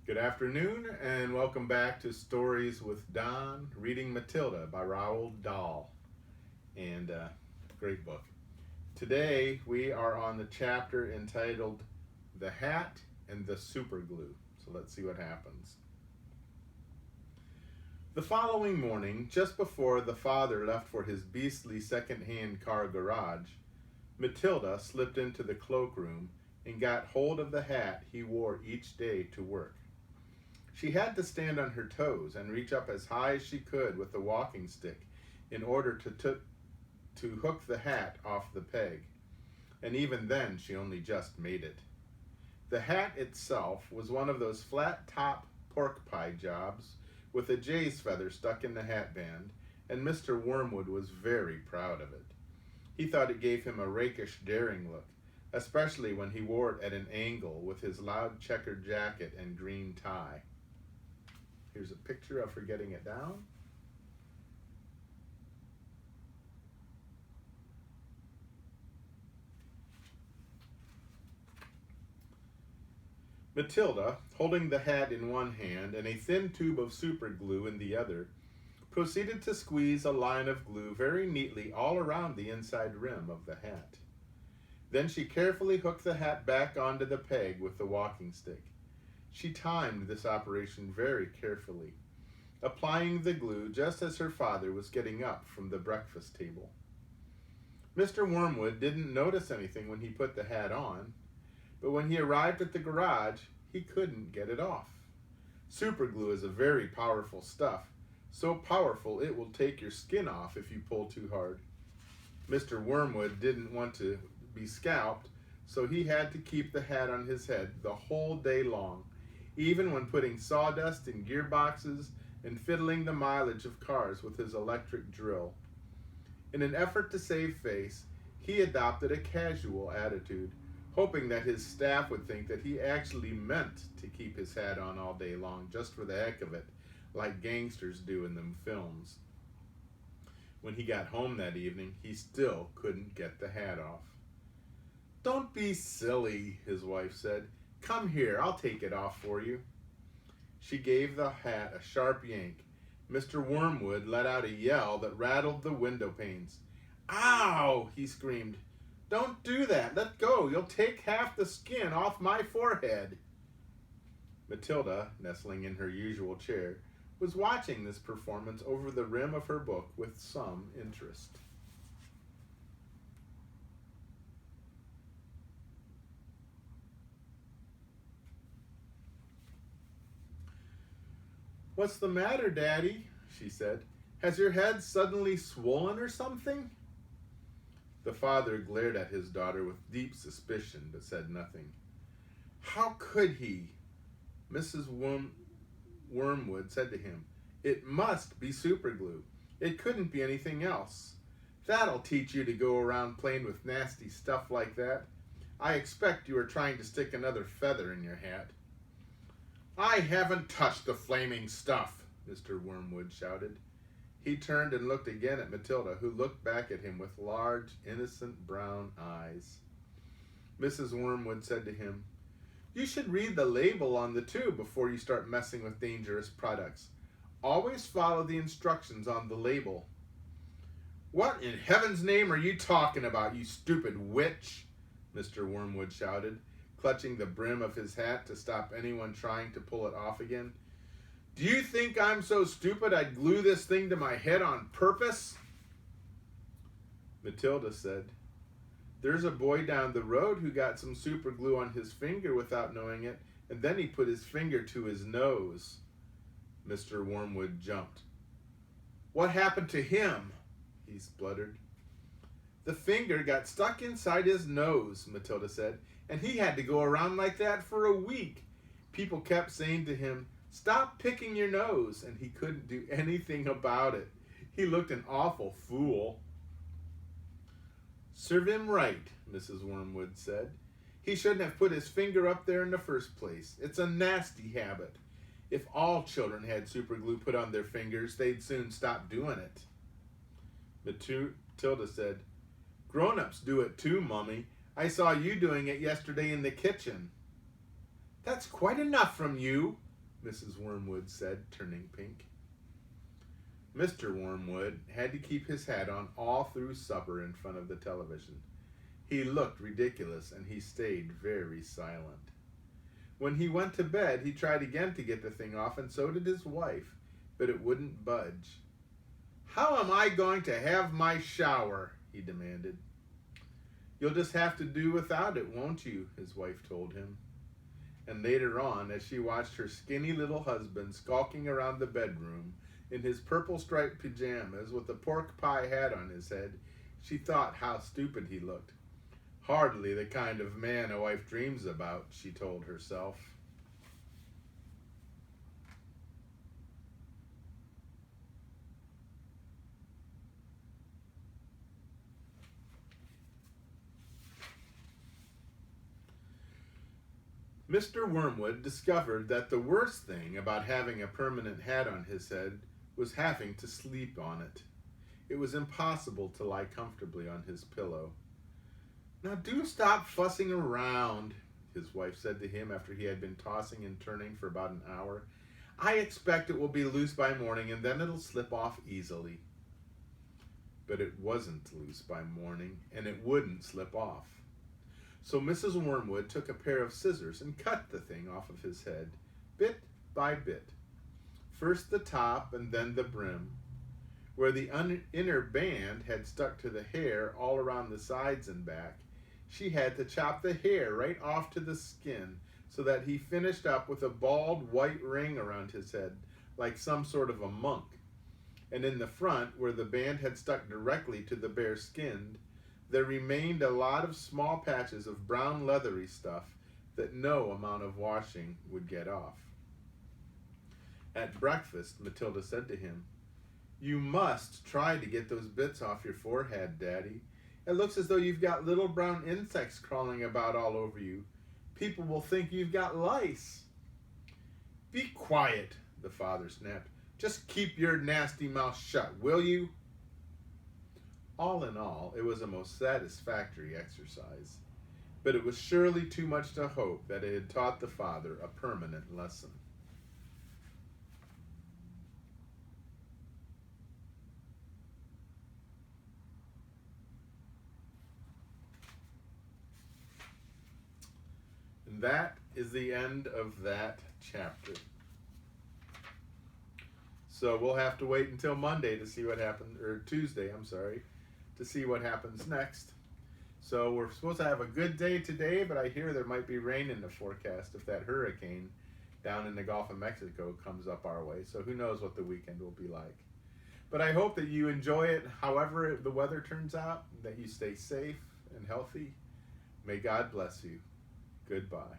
Good afternoon, and welcome back to Stories with Don, reading Matilda by Roald Dahl. And great book. Today we are on the chapter entitled The Hat and the Superglue. So let's see what happens. The following morning, just before the father left for his beastly second-hand car garage, Matilda slipped into the cloakroom and got hold of the hat he wore each day to work. She had to stand on her toes and reach up as high as she could with the walking stick in order to hook the hat off the peg, and even then she only just made it. The hat itself was one of those flat-top pork pie jobs with a jay's feather stuck in the hatband, and Mr. Wormwood was very proud of it. He thought it gave him a rakish, daring look, especially when he wore it at an angle with his loud checkered jacket and green tie. Here's a picture of her getting it down. Matilda, holding the hat in one hand and a thin tube of super glue in the other, proceeded to squeeze a line of glue very neatly all around the inside rim of the hat. Then she carefully hooked the hat back onto the peg with the walking stick. She timed this operation very carefully, applying the glue just as her father was getting up from the breakfast table. Mr. Wormwood didn't notice anything when he put the hat on, but when he arrived at the garage, he couldn't get it off. Superglue is a very powerful stuff, so powerful it will take your skin off if you pull too hard. Mr. Wormwood didn't want to be scalped, so he had to keep the hat on his head the whole day long, even when putting sawdust in gearboxes and fiddling the mileage of cars with his electric drill. In an effort to save face, he adopted a casual attitude, hoping that his staff would think that he actually meant to keep his hat on all day long just for the heck of it, like gangsters do in them films. When he got home that evening, he still couldn't get the hat off. "Don't be silly," his wife said. "Come here, I'll take it off for you." She gave the hat a sharp yank. Mr. Wormwood let out a yell that rattled the window panes. "Ow!" he screamed. "Don't do that. Let go. You'll take half the skin off my forehead." Matilda, nestling in her usual chair, was watching this performance over the rim of her book with some interest. "What's the matter, Daddy?" she said. "Has your head suddenly swollen or something?" The father glared at his daughter with deep suspicion, but said nothing. "How could he?" Mrs. Wormwood said to him. "It must be superglue. It couldn't be anything else. That'll teach you to go around playing with nasty stuff like that. I expect you are trying to stick another feather in your hat." "I haven't touched the flaming stuff," Mr. Wormwood shouted. He turned and looked again at Matilda, who looked back at him with large, innocent brown eyes. Mrs. Wormwood said to him, "You should read the label on the tube before you start messing with dangerous products. Always follow the instructions on the label." "What in heaven's name are you talking about, you stupid witch?" Mr. Wormwood shouted, clutching the brim of his hat to stop anyone trying to pull it off again. "Do you think I'm so stupid I'd glue this thing to my head on purpose?" Matilda said, "There's a boy down the road who got some super glue on his finger without knowing it, and then he put his finger to his nose." Mr. Wormwood jumped. "What happened to him?" he spluttered. "The finger got stuck inside his nose," Matilda said, "and he had to go around like that for a week. People kept saying to him, 'Stop picking your nose,' and he couldn't do anything about it. He looked an awful fool." "Serve him right," Mrs. Wormwood said. "He shouldn't have put his finger up there in the first place. It's a nasty habit. If all children had superglue put on their fingers, they'd soon stop doing it." Matilda said, "Grown-ups do it too, Mummy. I saw you doing it yesterday in the kitchen." "That's quite enough from you," Mrs. Wormwood said, turning pink. Mr. Wormwood had to keep his hat on all through supper in front of the television. He looked ridiculous, and he stayed very silent. When he went to bed, he tried again to get the thing off, and so did his wife, but it wouldn't budge. "How am I going to have my shower?" he demanded. "You'll just have to do without it, won't you?" his wife told him. And later on, as she watched her skinny little husband skulking around the bedroom in his purple-striped pajamas with a pork pie hat on his head, she thought how stupid he looked. Hardly the kind of man a wife dreams about, she told herself. Mr. Wormwood discovered that the worst thing about having a permanent hat on his head was having to sleep on it. It was impossible to lie comfortably on his pillow. "Now do stop fussing around," his wife said to him after he had been tossing and turning for about an hour. "I expect it will be loose by morning, and then it'll slip off easily." But it wasn't loose by morning, and it wouldn't slip off. So Mrs. Wormwood took a pair of scissors and cut the thing off of his head, bit by bit. First the top and then the brim. Where the inner band had stuck to the hair all around the sides and back, she had to chop the hair right off to the skin so that he finished up with a bald white ring around his head, like some sort of a monk. And in the front, where the band had stuck directly to the bare skin, there remained a lot of small patches of brown leathery stuff that no amount of washing would get off. At breakfast, Matilda said to him, "You must try to get those bits off your forehead, Daddy. It looks as though you've got little brown insects crawling about all over you. People will think you've got lice." "Be quiet," the father snapped. "Just keep your nasty mouth shut, will you?" All in all, it was a most satisfactory exercise, but it was surely too much to hope that it had taught the father a permanent lesson. And that is the end of that chapter. So we'll have to wait until Monday to see what happens, or Tuesday, to see what happens next. So we're supposed to have a good day today, but I hear there might be rain in the forecast if that hurricane down in the Gulf of Mexico comes up our way. So who knows what the weekend will be like. But I hope that you enjoy it however the weather turns out, that you stay safe and healthy. May God bless you. Goodbye.